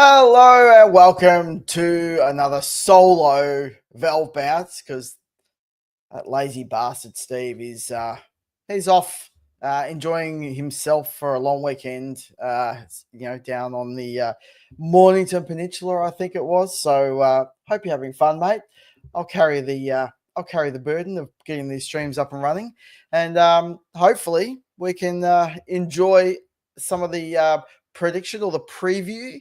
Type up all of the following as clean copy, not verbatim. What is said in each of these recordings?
Hello and welcome to another solo Valve bounce because that lazy bastard Steve is he's off enjoying himself for a long weekend. Down on the Mornington Peninsula, I think it was. So hope you're having fun, mate. I'll carry the burden of getting these streams up and running, and hopefully we can enjoy some of the prediction or the preview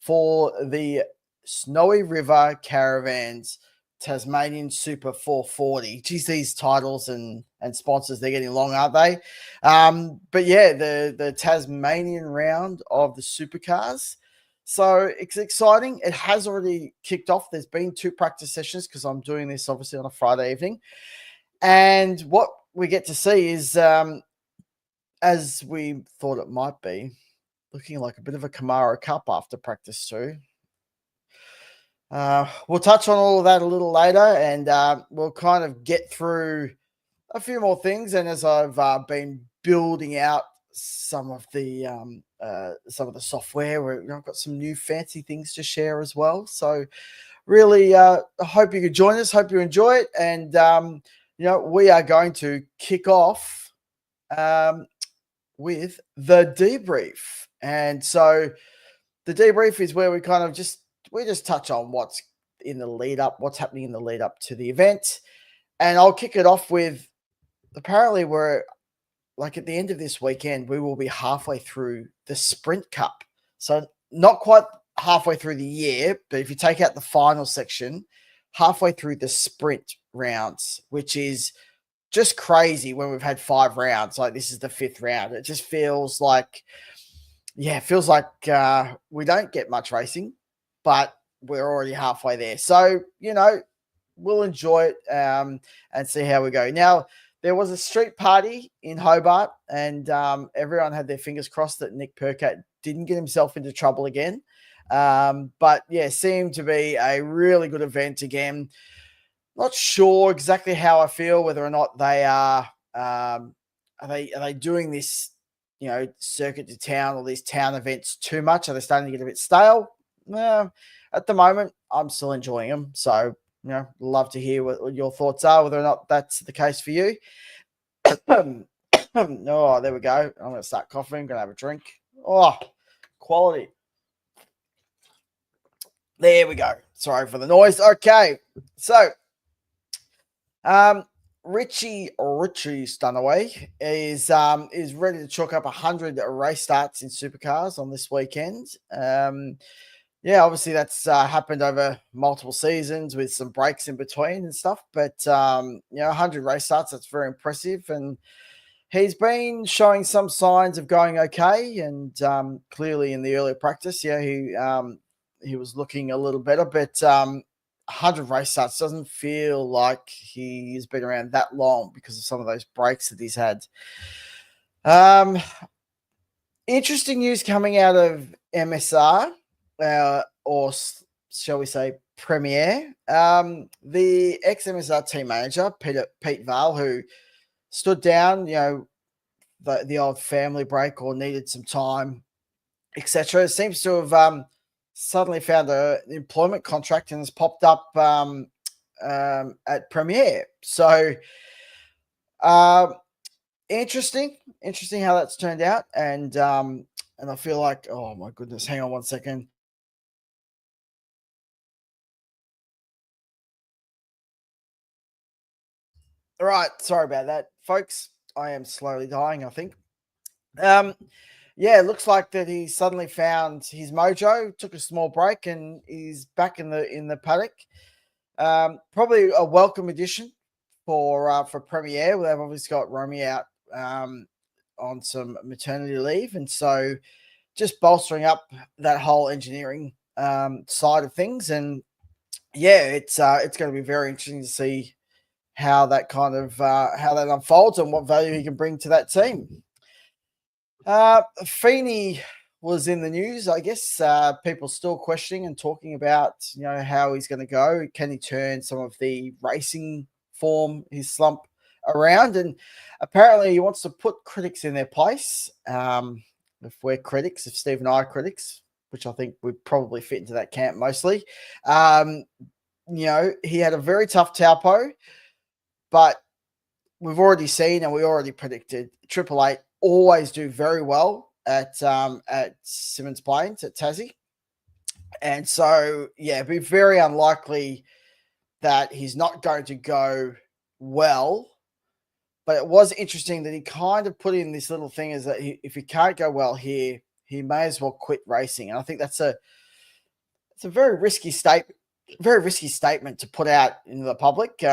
for the Snowy River Caravans Tasmanian Super 440. Geez, these titles and sponsors, they're getting long, aren't they? But yeah, the Tasmanian round of the Supercars. So it's exciting. It has already kicked off. There's been 2 practice sessions because I'm doing this obviously on a Friday evening. And what we get to see is, as we thought it might be, looking like a bit of a Camaro Cup after practice 2. We'll touch on all of that a little later, and we'll kind of get through a few more things. And as I've been building out some of the software, I've got some new fancy things to share as well. So really, I hope you could join us. Hope you enjoy it, and we are going to kick off with the debrief. And so the debrief is where we kind of just touch on what's in the lead up, what's happening in the lead up to the event. And I'll kick it off with, apparently we're like at the end of this weekend, we will be halfway through the Sprint Cup. So not quite halfway through the year, but if you take out the final section, halfway through the sprint rounds, which is just crazy when we've had 5 rounds. Like this is the 5th round. It just feels like, we don't get much racing, but we're already halfway there. So, we'll enjoy it and see how we go. Now, there was a street party in Hobart, and everyone had their fingers crossed that Nick Percat didn't get himself into trouble again. But yeah, seemed to be a really good event again. Not sure exactly how I feel, whether or not they are they doing this, circuit to town or these town events too much? Are they starting to get a bit stale? At the moment, I'm still enjoying them. So, love to hear what your thoughts are, whether or not that's the case for you. Oh, there we go. I'm going to start coughing. I'm going to have a drink. Oh, quality. There we go. Sorry for the noise. Okay. So, Richie Stunaway is ready to chalk up 100 race starts in Supercars on this weekend. Obviously that's happened over multiple seasons with some breaks in between and stuff. But 100 race starts, that's very impressive, and he's been showing some signs of going okay. And clearly in the earlier practice, he was looking a little better, but 100 race starts doesn't feel like he's been around that long because of some of those breaks that he's had. Interesting news coming out of MSR, or shall we say Premier. The ex-MSR team manager, Pete Val, who stood down, the old family break or needed some time, etc., seems to have suddenly found an employment contract and has popped up at Premier. So interesting how that's turned out. And I feel like, oh my goodness, hang on one second. All right, sorry about that, folks. I am slowly dying, I think. It looks like that he suddenly found his mojo, took a small break, and he's back in the paddock. Probably a welcome addition for Premier. They've obviously got Romy out on some maternity leave, and so just bolstering up that whole engineering side of things. And it's going to be very interesting to see how that kind of how that unfolds and what value he can bring to that team. Feeney was in the news. I guess people still questioning and talking about how he's going to go. Can he turn some of the racing form, his slump, around? And apparently he wants to put critics in their place. If we're critics, if Steve and I are critics, which I think would probably fit into that camp mostly. Um, he had a very tough Taupo, but we've already seen and we already predicted Triple Eight always do very well at Simmons Plains at Tassie. And so, yeah, it'd be very unlikely that he's not going to go well. But it was interesting that he kind of put in this little thing is that if he can't go well here, he may as well quit racing. And I think it's a very risky statement to put out into the public.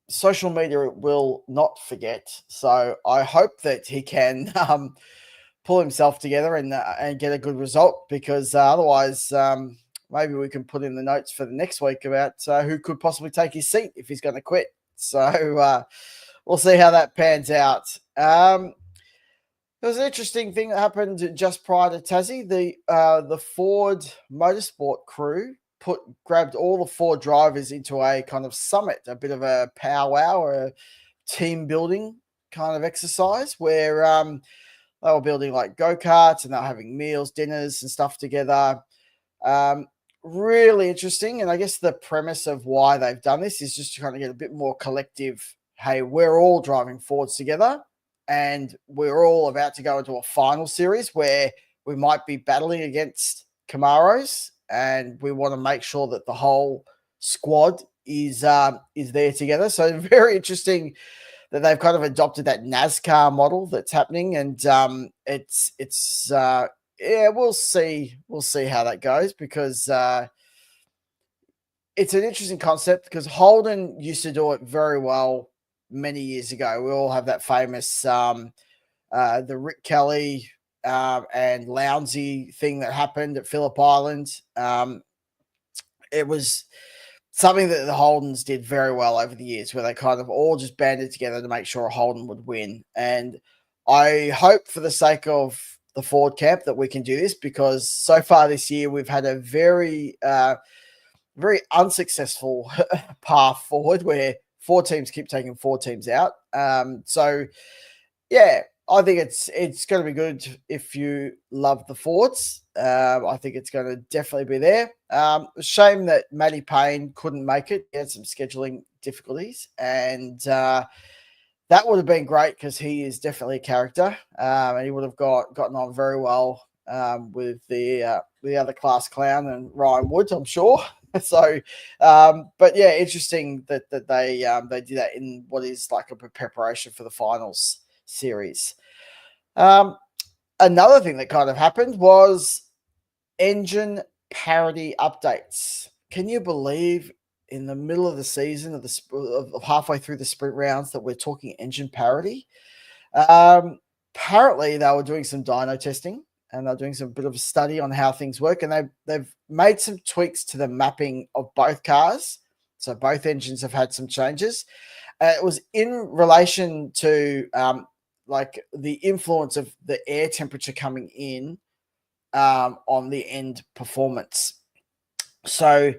Social media will not forget. So I hope that he can pull himself together and get a good result, because otherwise maybe we can put in the notes for the next week about who could possibly take his seat if he's going to quit. So we'll see how that pans out. There was an interesting thing that happened just prior to Tassie. The Ford Motorsport crew grabbed all the Ford drivers into a kind of summit, a bit of a powwow or a team building kind of exercise where they were building like go-karts and they were having meals, dinners and stuff together. Really interesting. And I guess the premise of why they've done this is just to kind of get a bit more collective. Hey, we're all driving Fords together and we're all about to go into a final series where we might be battling against Camaros, and we want to make sure that the whole squad is there together. So very interesting that they've kind of adopted that NASCAR model that's happening, and we'll see how that goes, because it's an interesting concept, because Holden used to do it very well many years ago. We all have that famous the Rick Kelly and Lounsey thing that happened at Phillip Island. It was something that the Holdens did very well over the years, where they kind of all just banded together to make sure a Holden would win. And I hope, for the sake of the Ford camp, that we can do this, because so far this year we've had a very unsuccessful path forward where 4 teams keep taking 4 teams out. So yeah, I think it's going to be good if you love the Fords. I think it's going to definitely be there. Shame that Matty Payne couldn't make it. He had some scheduling difficulties, and that would have been great, because he is definitely a character, and he would have gotten on very well with the other class clown and Ryan Woods, I'm sure. So, but yeah, interesting that they did that in what is like a preparation for the finals series. Another thing that kind of happened was engine parity updates. Can you believe in the middle of the season of halfway through the sprint rounds that we're talking engine parity? Apparently they were doing some dyno testing, and they're doing some bit of a study on how things work, and they've made some tweaks to the mapping of both cars. So both engines have had some changes. It was in relation to like the influence of the air temperature coming in on the end performance. So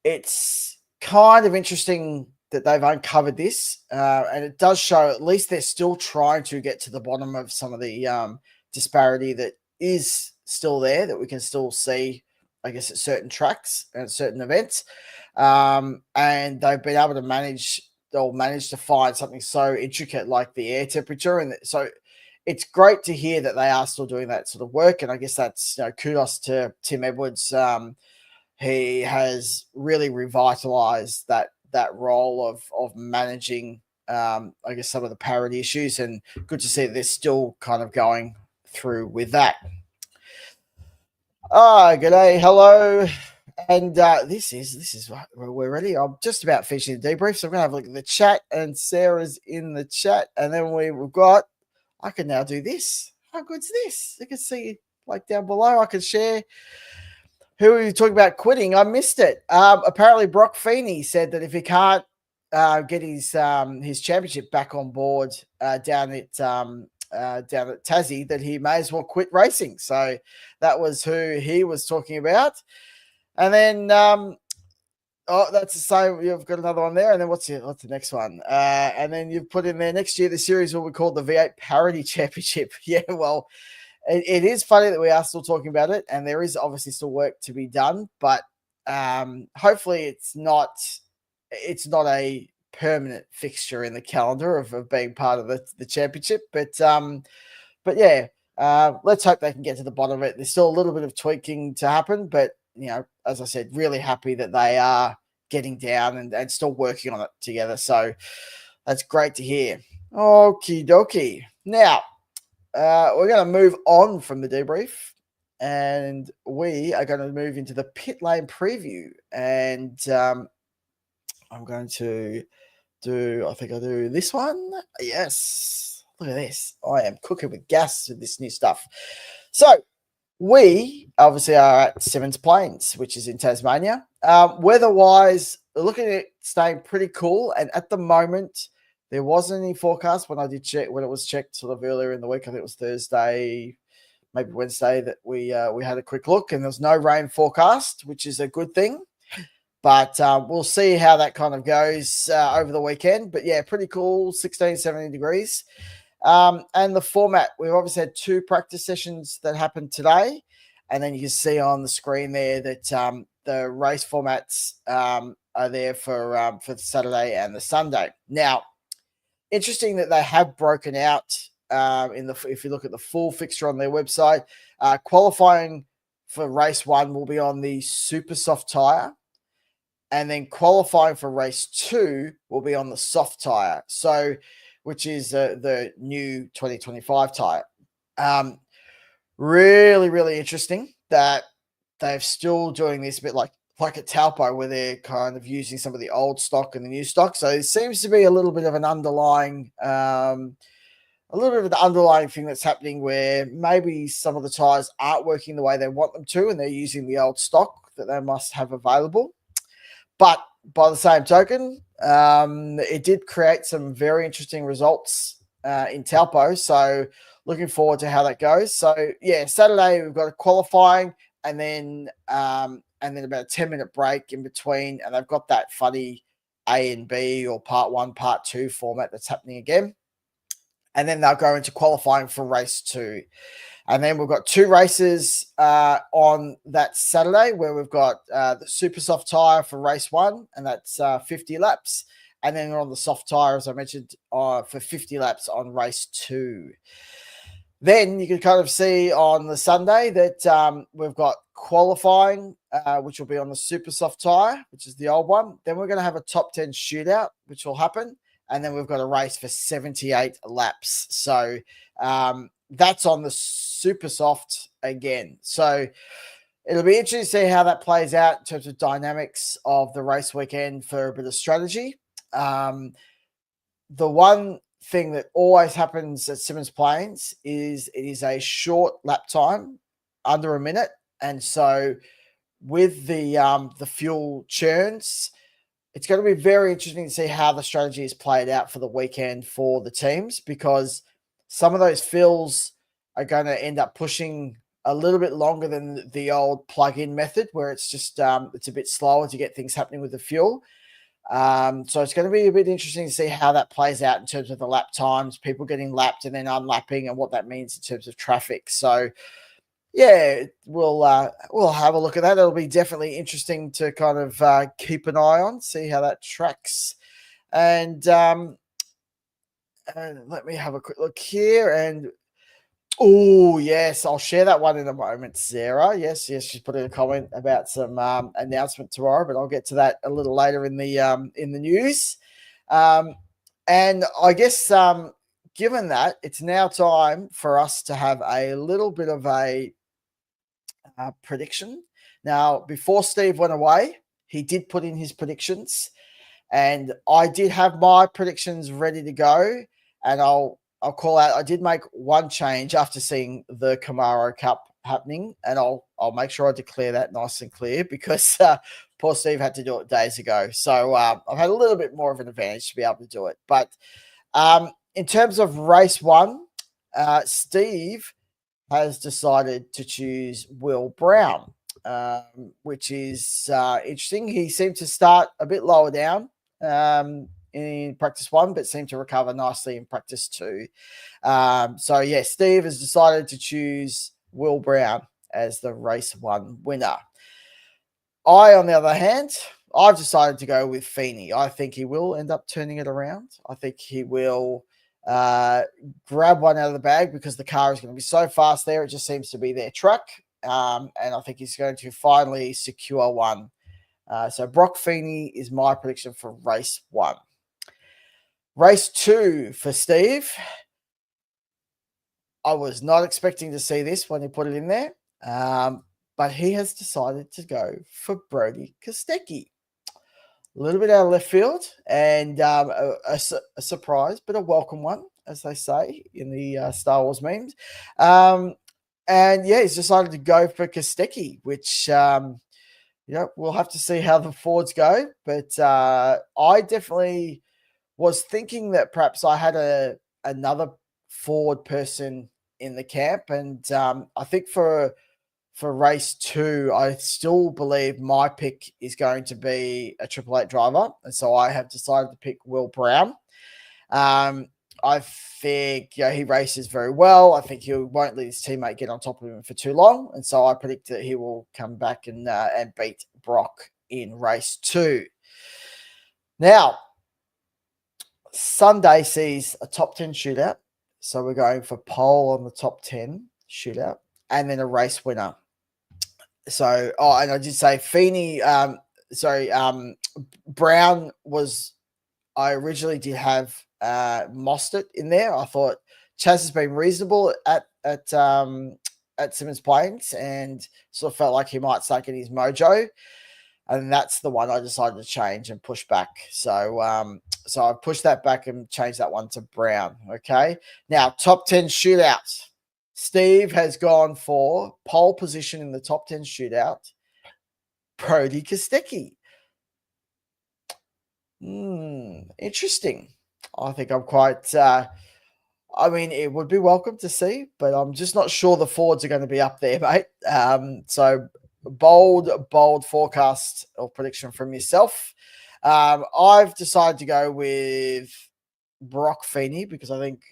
it's kind of interesting that they've uncovered this, and it does show at least they're still trying to get to the bottom of some of the disparity that is still there, that we can still see, I guess, at certain tracks and certain events. And they've been able to manage to find something so intricate like the air temperature. And so it's great to hear that they are still doing that sort of work. And I guess that's, kudos to Tim Edwards. He has really revitalized that role of managing, I guess, some of the parity issues, and good to see that they're still kind of going through with that. G'day, hello. And this is we're ready. I'm just about finishing the debrief, so I'm gonna have a look at the chat, and Sarah's in the chat, and then we've got, I can now do this. How good's this? You can see like down below, I can share who are you talking about quitting. I missed it. Apparently Brock Feeney said that if he can't get his championship back on board down at Tassie, that he may as well quit racing. So that was who he was talking about. And then, that's the same. You've got another one there. And then what's the next one? And then you've put in there, next year the series will be called the V8 Parity Championship. Yeah, well, it is funny that we are still talking about it, and there is obviously still work to be done, but hopefully it's not a permanent fixture in the calendar of being part of the championship. But yeah, let's hope they can get to the bottom of it. There's still a little bit of tweaking to happen, but as I said, really happy that they are getting down and still working on it together. So that's great to hear. Okie dokie. Now, we're going to move on from the debrief and we are going to move into the pit lane preview. And I'm going to I think I'll do this one. Yes. Look at this. I am cooking with gas with this new stuff. So we obviously are at Simmons Plains, which is in Tasmania. Weather-wise, looking at it staying pretty cool. And at the moment, there wasn't any forecast when I did check, when it was checked sort of earlier in the week. I think it was Thursday, maybe Wednesday, that we had a quick look, and there's no rain forecast, which is a good thing. But we'll see how that kind of goes over the weekend. But yeah, pretty cool, 16, 17 degrees. And the format, we've obviously had 2 practice sessions that happened today. And then you can see on the screen there that the race formats are there for the Saturday and the Sunday. Now, interesting that they have broken out if you look at the full fixture on their website, qualifying for race 1 will be on the super soft tyre. And then qualifying for race 2 will be on the soft tyre. So, which is the new 2025 tyre. Really, really interesting that they're still doing this a bit like at Taupo, where they're kind of using some of the old stock and the new stock. So it seems to be a little bit of an underlying, thing that's happening where maybe some of the tyres aren't working the way they want them to, and they're using the old stock that they must have available. But by the same token, it did create some very interesting results in Taupo. So looking forward to how that goes. So yeah, Saturday we've got a qualifying and then about a 10-minute break in between. And they've got that funny A and B or part 1, part 2 format that's happening again. And then they'll go into qualifying for race 2. And then we've got 2 races on that Saturday where we've got the super soft tyre for race 1, and that's 50 laps. And then we're on the soft tyre, as I mentioned, for 50 laps on race 2. Then you can kind of see on the Sunday that we've got qualifying, which will be on the super soft tyre, which is the old one. Then we're going to have a top 10 shootout, which will happen. And then we've got a race for 78 laps. So that's on the super soft again. So it'll be interesting to see how that plays out in terms of dynamics of the race weekend for a bit of strategy. The one thing that always happens at Simmons Plains is it is a short lap time, under a minute. And so with the fuel churns, it's going to be very interesting to see how the strategy is played out for the weekend for the teams, because some of those fills are going to end up pushing a little bit longer than the old plug-in method, where it's just it's a bit slower to get things happening with the fuel. So it's going to be a bit interesting to see how that plays out in terms of the lap times, people getting lapped and then unlapping, and what that means in terms of traffic. So yeah, we'll have a look at that. It'll be definitely interesting to kind of keep an eye on, see how that tracks. And let me have a quick look here. And oh yes, I'll share that one in a moment, Sarah. Yes, she's put in a comment about some announcement tomorrow, but I'll get to that a little later in the news. And I guess given that, it's now time for us to have a little bit of a prediction. Now, before Steve went away, he did put in his predictions, and I did have my predictions ready to go. And I'll call out, I did make one change after seeing the Camaro Cup happening, and I'll make sure I declare that nice and clear, because poor Steve had to do it days ago. So I've had a little bit more of an advantage to be able to do it. But in terms of race 1, Steve has decided to choose Will Brown, which is interesting. He seemed to start a bit lower down in practice 1, but seemed to recover nicely in practice 2. So yeah, Steve has decided to choose Will Brown as the race 1 winner. On the other hand, I've decided to go with Feeney. I think he will end up turning it around. I think he will grab one out of the bag because the car is going to be so fast there. It just seems to be their truck. And I think he's going to finally secure one. So Brock Feeney is my prediction for race 1. Race 2 for Steve. I was not expecting to see this when he put it in there. But he has decided to go for Brody Kostecki. A little bit out of left field and a surprise, but a welcome one, as they say in the Star Wars memes. And yeah, he's decided to go for Kostecki, which, we'll have to see how the Fords go. But I definitely was thinking that perhaps I had another Ford person in the camp. And I think for race 2, I still believe my pick is going to be a Triple Eight driver. And so I have decided to pick Will Brown. I think he races very well. I think he won't let his teammate get on top of him for too long. And so I predict that he will come back and beat Brock in race 2. Now, Sunday sees a top 10 shootout. So we're going for pole on the top 10 shootout and then a race winner. So, and I did say Feeney, Brown was, I originally did have Mostert in there. I thought Chaz has been reasonable at Simmons Plains and sort of felt like he might start getting his mojo. And that's the one I decided to change and push back. So, I pushed that back and changed that one to Brown. Okay. Now, top 10 shootouts. Steve has gone for pole position in the top 10 shootout. Brody Kostecki. Interesting. I think I'm quite, it would be welcome to see, but I'm just not sure the Fords are going to be up there, mate. So bold forecast or prediction from yourself. I've decided to go with Brock Feeney because I think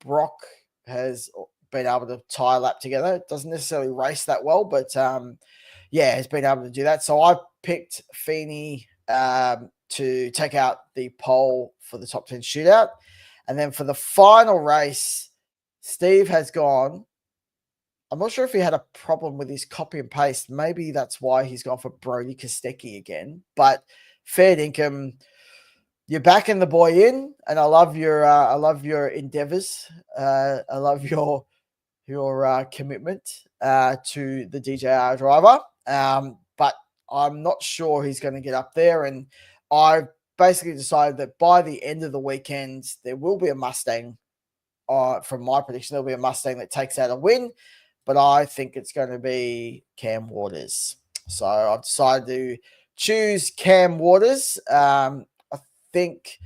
Brock has been able to tie a lap together. It doesn't necessarily race that well, but has been able to do that. So I picked Feeney to take out the pole for the top 10 shootout. And then for the final race, Steve has gone. I'm not sure if he had a problem with his copy and paste. Maybe that's why he's gone for Brody Kostecki again. But fair dinkum. You're backing the boy in, and I love your endeavors. I love your commitment to the DJR driver. But I'm not sure he's going to get up there. And I've basically decided that by the end of the weekend, there will be a Mustang. From my prediction, there'll be a Mustang that takes out a win. But I think it's going to be Cam Waters. So I've decided to choose Cam Waters. I think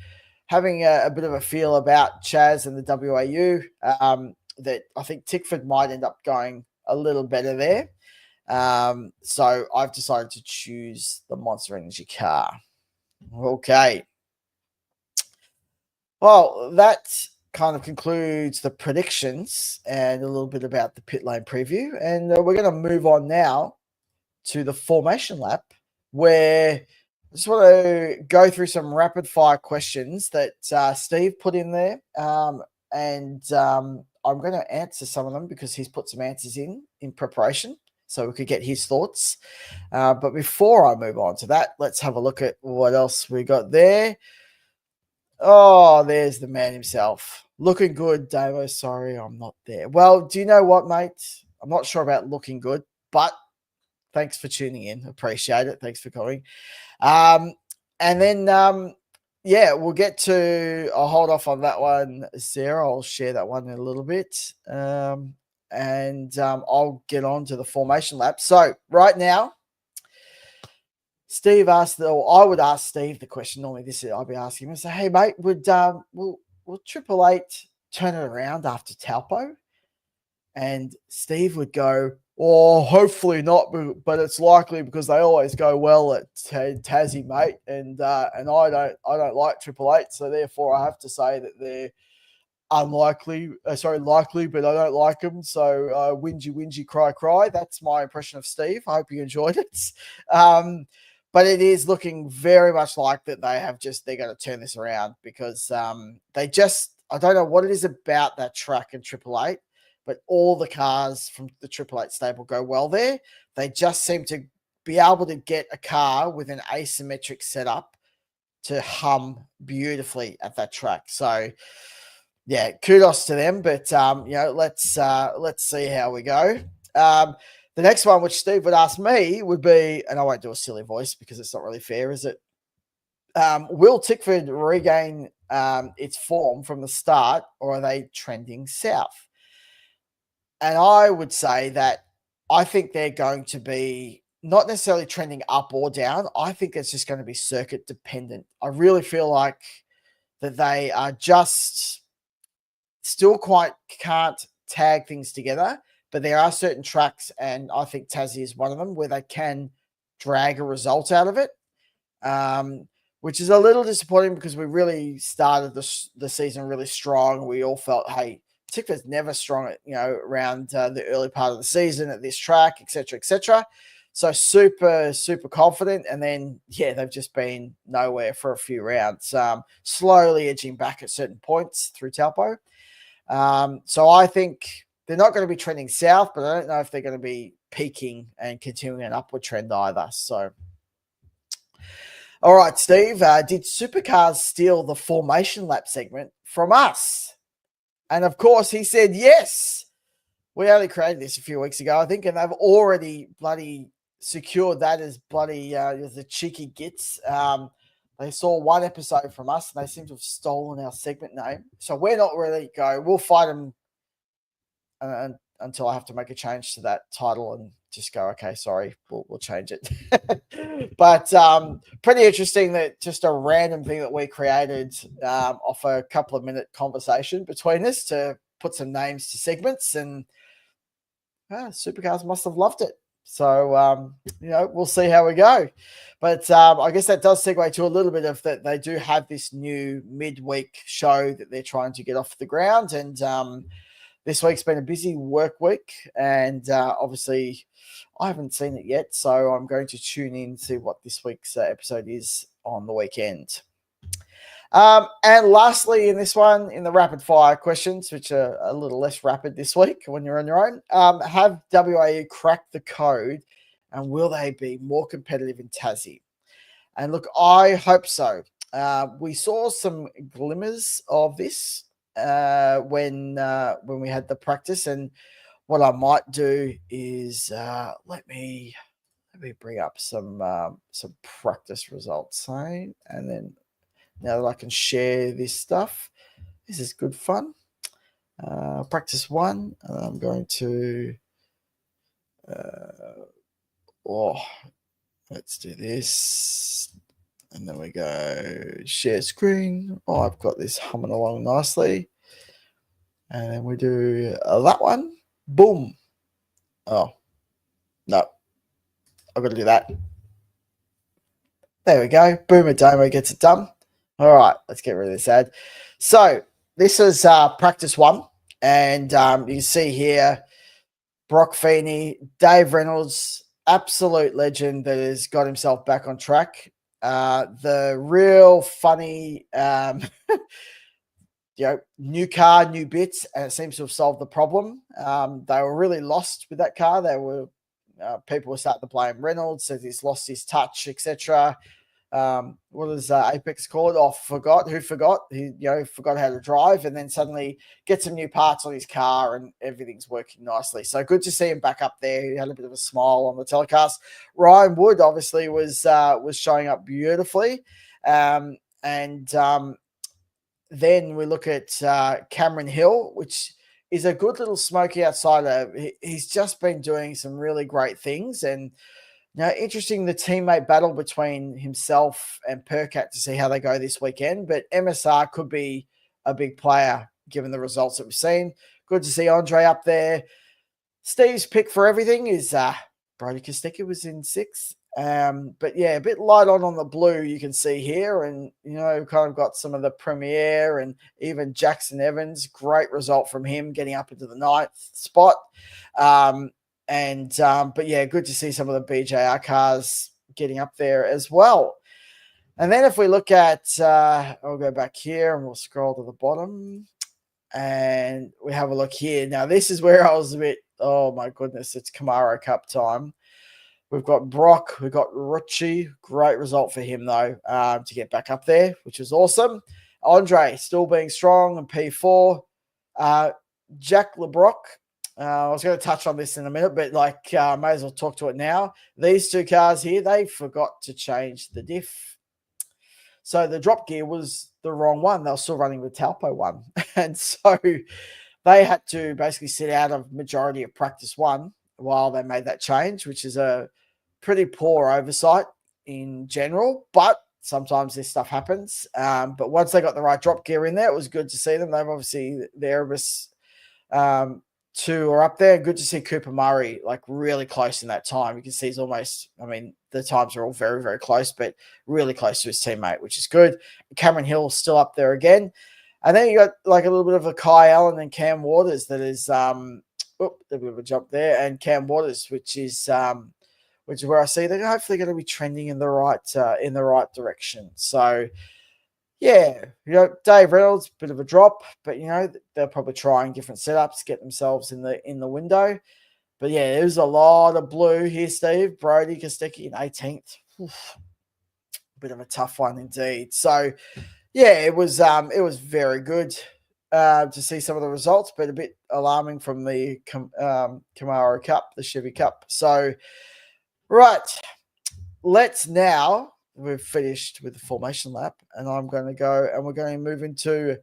having a bit of a feel about Chaz and the WAU, that I think Tickford might end up going a little better there. So I've decided to choose the Monster Energy car. Okay. Well, that kind of concludes the predictions and a little bit about the pit lane preview. And we're going to move on now to the formation lap, where I just want to go through some rapid fire questions that Steve put in there. I'm going to answer some of them because he's put some answers in preparation so we could get his thoughts. But before I move on to that, let's have a look at what else we got there. Oh, there's the man himself. Looking good, Damo. Sorry, I'm not there. Well, do you know what, mate? I'm not sure about looking good, but thanks for tuning in. Appreciate it. Thanks for calling. And then, we'll get to, I'll hold off on that one, Sarah. I'll share that one in a little bit. I'll get on to the formation lap. So right now, Steve asked, or I would ask Steve the question. Normally, I'll be asking him. Say, hey, mate, will Triple Eight turn it around after Taupo? And Steve would go, or hopefully not, but it's likely because they always go well at Tassie, mate, and I don't like Triple Eight, so therefore I have to say that they're likely, but I don't like them. So whingy, whingy, cry, cry. That's my impression of Steve. I hope you enjoyed it. But it is looking very much like that they're going to turn this around because I don't know what it is about that track in Triple Eight, but all the cars from the Triple Eight stable go well there. They just seem to be able to get a car with an asymmetric setup to hum beautifully at that track. So yeah, kudos to them. But let's see how we go. The next one, which Steve would ask me, would be, and I won't do a silly voice because it's not really fair, is it? Will Tickford regain its form from the start, or are they trending south? And I would say that I think they're going to be not necessarily trending up or down. I think it's just going to be circuit dependent. I really feel like that they are just still quite can't tag things together, but there are certain tracks, and I think Tassie is one of them, where they can drag a result out of it, which is a little disappointing because we really started the season really strong. We all felt, hey, Tickford's never strong around the early part of the season at this track, etc., etc. So super, super confident. And then, yeah, they've just been nowhere for a few rounds, slowly edging back at certain points through Taupo. So I think they're not going to be trending south, but I don't know if they're going to be peaking and continuing an upward trend either. So, all right, Steve, did Supercars steal the formation lap segment from us? And of course, he said yes. We only created this a few weeks ago, I think, and they've already bloody secured that as bloody the cheeky gits. They saw one episode from us, and they seem to have stolen our segment name. So we're not really go. We'll fight them until I have to make a change to that title and just go, okay, sorry, we'll change it. But pretty interesting that just a random thing that we created off a couple of minute conversation between us to put some names to segments, and Supercars must have loved it. So, we'll see how we go. But I guess that does segue to a little bit of that. They do have this new midweek show that they're trying to get off the ground. And this week's been a busy work week. And obviously, I haven't seen it yet. So I'm going to tune in to see what this week's episode is on the weekend. And lastly, in this one, in the rapid fire questions, which are a little less rapid this week when you're on your own, have WAU cracked the code, and will they be more competitive in Tassie? And look, I hope so. We saw some glimmers of this when we had the practice, and what I might do is let me bring up some practice results, and then. Now that I can share this stuff, this is good fun. Practice one, and I'm going to, let's do this. And then we go share screen. Oh, I've got this humming along nicely. And then we do that one. Boom. Oh, no. I've got to do that. There we go. Boomer Damo gets it done. All right, let's get rid of this ad. So this is practice one, and you can see here Brock Feeney, Dave Reynolds, absolute legend that has got himself back on track. The real funny, new car, new bits, and it seems to have solved the problem. They were really lost with that car. They were people were starting to blame Reynolds, says he's lost his touch, etc. What is Apex called? Oh, who forgot? He forgot how to drive, and then suddenly get some new parts on his car, and everything's working nicely. So good to see him back up there. He had a bit of a smile on the telecast. Ryan Wood obviously was showing up beautifully, and then we look at Cameron Hill, which is a good little smoky outsider. He's just been doing some really great things, and now, interesting the teammate battle between himself and Percat to see how they go this weekend. But MSR could be a big player given the results that we've seen. Good to see Andre up there. Steve's pick for everything is Brody Kostecki was in 6th. But yeah, a bit light on the blue you can see here, and kind of got some of the Premier and even Jackson Evans. Great result from him getting up into the 9th spot. But yeah, good to see some of the BJR cars getting up there as well. And then if we look at, I'll go back here and we'll scroll to the bottom and we have a look here. Now, this is where I was a bit, oh my goodness, it's Camaro Cup time. We've got Brock, we've got Rucci. Great result for him, though, to get back up there, which is awesome. Andre still being strong in P4. Jack LeBrock. I was going to touch on this in a minute, but may as well talk to it now. These two cars here, they forgot to change the diff. So the drop gear was the wrong one. They were still running with Talpo 1. And so they had to basically sit out of majority of practice 1 while they made that change, which is a pretty poor oversight in general. But sometimes this stuff happens. But once they got the right drop gear in there, it was good to see them. They've obviously, the Erebus 2 are up there. Good to see Cooper Murray really close in that time. You can see he's almost, the times are all very, very close, but really close to his teammate, which is good. Cameron Hill still up there again. And then you got a little bit of a Kai Allen and Cam Waters that is, a bit of a jump there, and Cam Waters, which is where I see they're hopefully going to be trending in the right direction. So yeah, Dave Reynolds, bit of a drop, but they're probably trying different setups, get themselves in the window. But yeah, there's a lot of blue here, Steve. Brody Kostecki in 18th. Bit of a tough one indeed. So yeah, it was very good to see some of the results, but a bit alarming from the Camaro Cup, the Chevy Cup. So right, we've finished with the formation lap, and I'm going to go and we're going to move into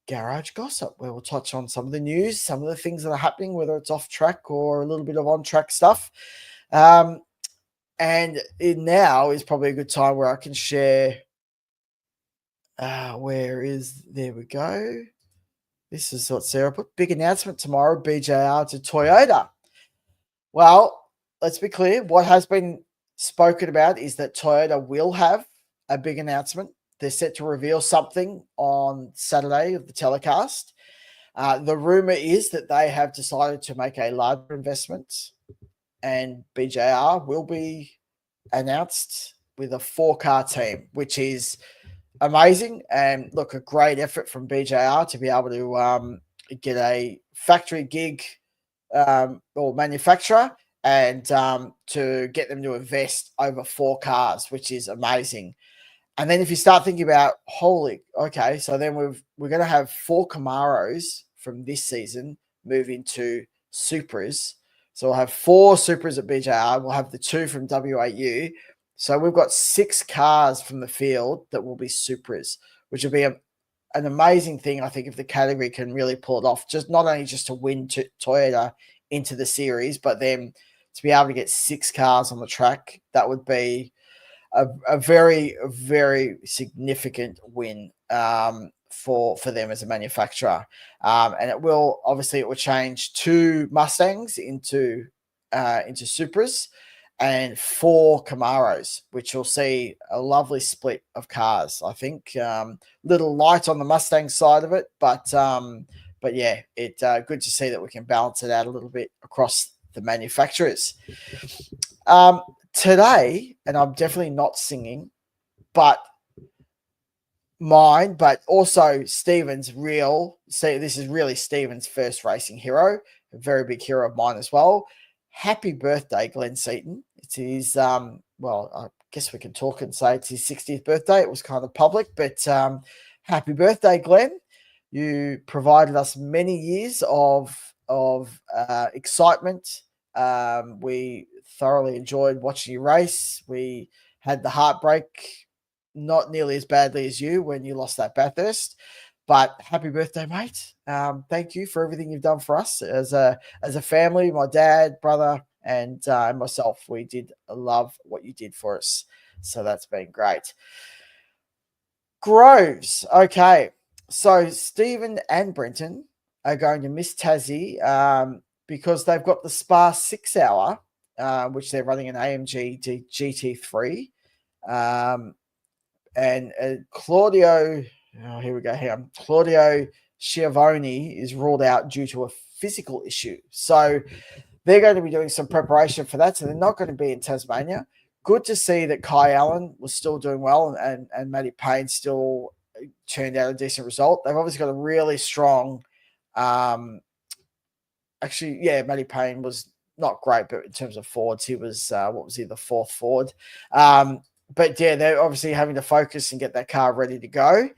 Garage Gossip, where we'll touch on some of the news, some of the things that are happening, whether it's off track or a little bit of on track stuff. And now is probably a good time where I can share. There we go. This is what Sarah put. Big announcement tomorrow, BJR to Toyota. Well, let's be clear. What has been spoken about is that Toyota will have a big announcement. They're set to reveal something on Saturday of the telecast. The rumor is that they have decided to make a larger investment, and BJR will be announced with a 4-car team, which is amazing. And look, a great effort from BJR to be able to get a factory gig or manufacturer and to get them to invest over 4 cars, which is amazing. And then if you start thinking about, so then we're going to have 4 Camaros from this season move into Supras. So we'll have 4 Supras at BJR. We'll have the 2 from WAU. So we've got 6 cars from the field that will be Supras, which will be an amazing thing, I think, if the category can really pull it off. Just not only just to win Toyota into the series, but then to be able to get 6 cars on the track, that would be a very, very significant win for them as a manufacturer. And it will change 2 Mustangs into Supras and 4 Camaros, which will see a lovely split of cars. I think little light on the Mustang side of it, but yeah, it's good to see that we can balance it out a little bit across the manufacturers. Today, and I'm definitely not singing, but also Steven's this is really Steven's first racing hero, a very big hero of mine as well. Happy birthday, Glenn Seaton. It is, I guess we can talk and say it's his 60th birthday. It was kind of public, but happy birthday, Glenn. You provided us many years of excitement. We thoroughly enjoyed watching you race. We had the heartbreak, not nearly as badly as you when you lost that Bathurst, but happy birthday, mate. Thank you for everything you've done for us as a family, my dad, brother, and myself. We did love what you did for us. So that's been great. Groves. Okay. So Stephen and Brenton are going to miss Tassie because they've got the Spa 6 hour, which they're running an AMG GT3. And Claudio, here we go. Here, Claudio Schiavone is ruled out due to a physical issue. So they're going to be doing some preparation for that. So they're not going to be in Tasmania. Good to see that Kai Allen was still doing well, and Matty Payne still turned out a decent result. They've obviously got a really strong, Matty Payne was not great, but in terms of forwards, he was, the fourth forward. But yeah, they're obviously having to focus and get that car ready to go.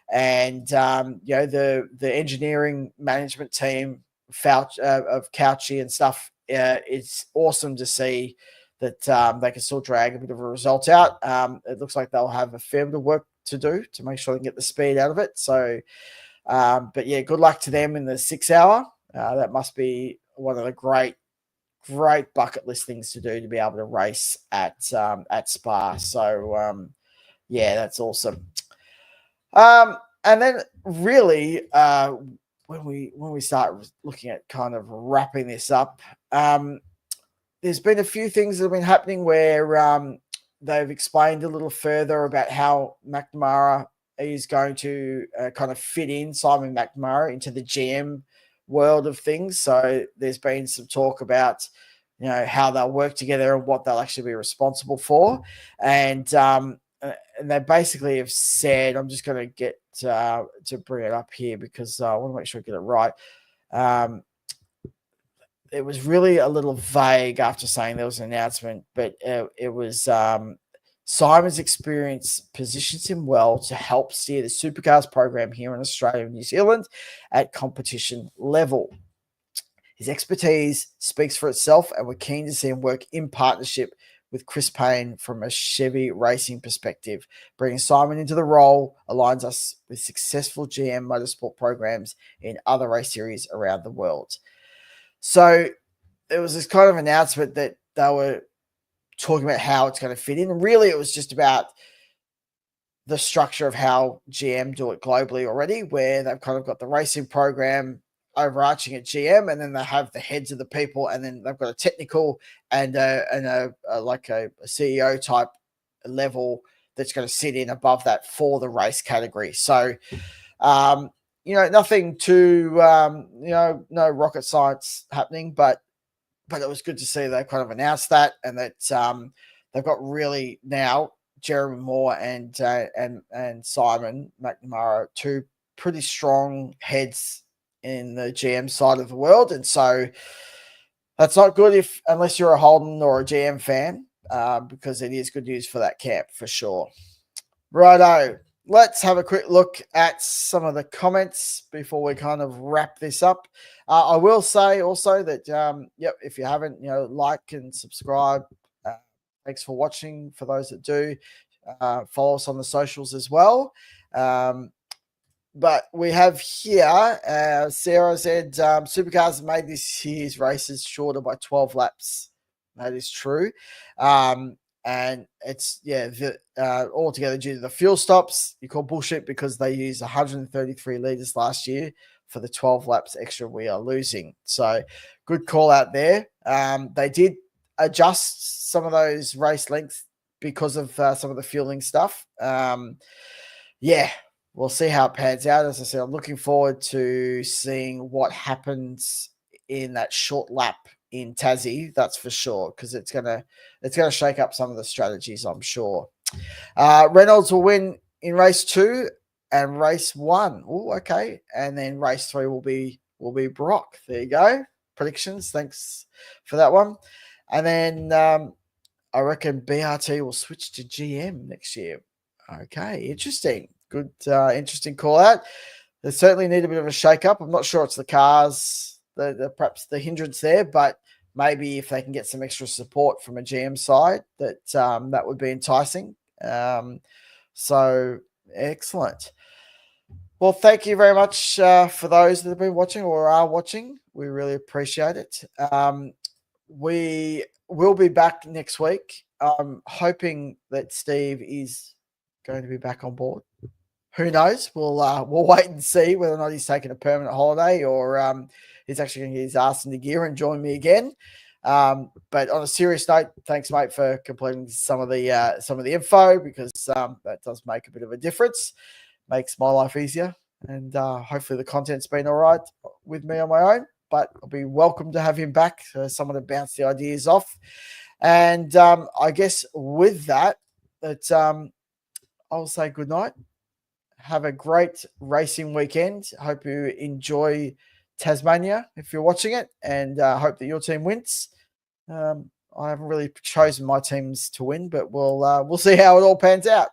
And, the engineering management team of Couchy and stuff, it's awesome to see that they can still drag a bit of a result out. It looks like they'll have a fair bit of work to do to make sure they can get the speed out of it. So, but yeah, good luck to them in the 6 hour. That must be one of the great bucket list things to do, to be able to race at Spa. So, that's awesome. And then really, when we start looking at kind of wrapping this up, there's been a few things that have been happening where they've explained a little further about how McNamara is going to kind of fit in Simon McNamara into the GM world of things. So there's been some talk about, how they'll work together and what they'll actually be responsible for. And they basically have said, I'm just going to get to bring it up here because I want to make sure I get it right. It was really a little vague after saying there was an announcement, but it was Simon's experience positions him well to help steer the Supercars program here in Australia and New Zealand at competition level. His expertise speaks for itself, and we're keen to see him work in partnership with Chris Payne from a Chevy racing perspective. Bringing Simon into the role aligns us with successful GM motorsport programs in other race series around the world. So there was this kind of announcement that they were talking about how it's going to fit in. And really, it was just about the structure of how GM do it globally already, where they've kind of got the racing program overarching at GM, and then they have the heads of the people, and then they've got a technical and a CEO type level that's going to sit in above that for the race category. So, nothing too, no rocket science happening, but it was good to see they kind of announced that, and that they've got really now Jeremy Moore and Simon McNamara, two pretty strong heads in the GM side of the world. And so that's not good unless you're a Holden or a GM fan, because it is good news for that camp for sure. Righto, let's have a quick look at some of the comments before we kind of wrap this up. I will say also that, if you haven't, like and subscribe. Thanks for watching. For those that do, follow us on the socials as well. But we have here, Sarah said, Supercars have made this year's races shorter by 12 laps. That is true. And it's, altogether due to the fuel stops. You call bullshit because they used 133 litres last year for the 12 laps extra we are losing. So good call out there. They did adjust some of those race lengths because of some of the fueling stuff. We'll see how it pans out. As I said, I'm looking forward to seeing what happens in that short lap in Tassie. That's for sure, because it's gonna shake up some of the strategies, I'm sure. Reynolds will win in race 2 and race 1. Oh, okay. And then race 3 will be Brock. There you go. Predictions. Thanks for that one. And then I reckon BRT will switch to GM next year. Okay, interesting. Good, interesting call out. They certainly need a bit of a shake up. I'm not sure it's the cars, perhaps the hindrance there, but maybe if they can get some extra support from a GM side, that would be enticing. So excellent. Well, thank you very much for those that have been watching or are watching. We really appreciate it. We will be back next week. I'm hoping that Steve is going to be back on board. who knows? We'll wait and see whether or not he's taking a permanent holiday or he's actually going to get his ass into gear and join me again. But on a serious note, thanks, mate, for completing some of the info, because that does make a bit of a difference, makes my life easier, and hopefully the content's been all right with me on my own. But I'll be welcome to have him back, someone to bounce the ideas off. And I guess with that, I'll say good night. Have a great racing weekend. Hope you enjoy Tasmania if you're watching it, and hope that your team wins. I haven't really chosen my teams to win, but we'll see how it all pans out.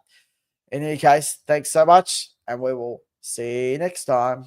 In any case, thanks so much, and we will see you next time.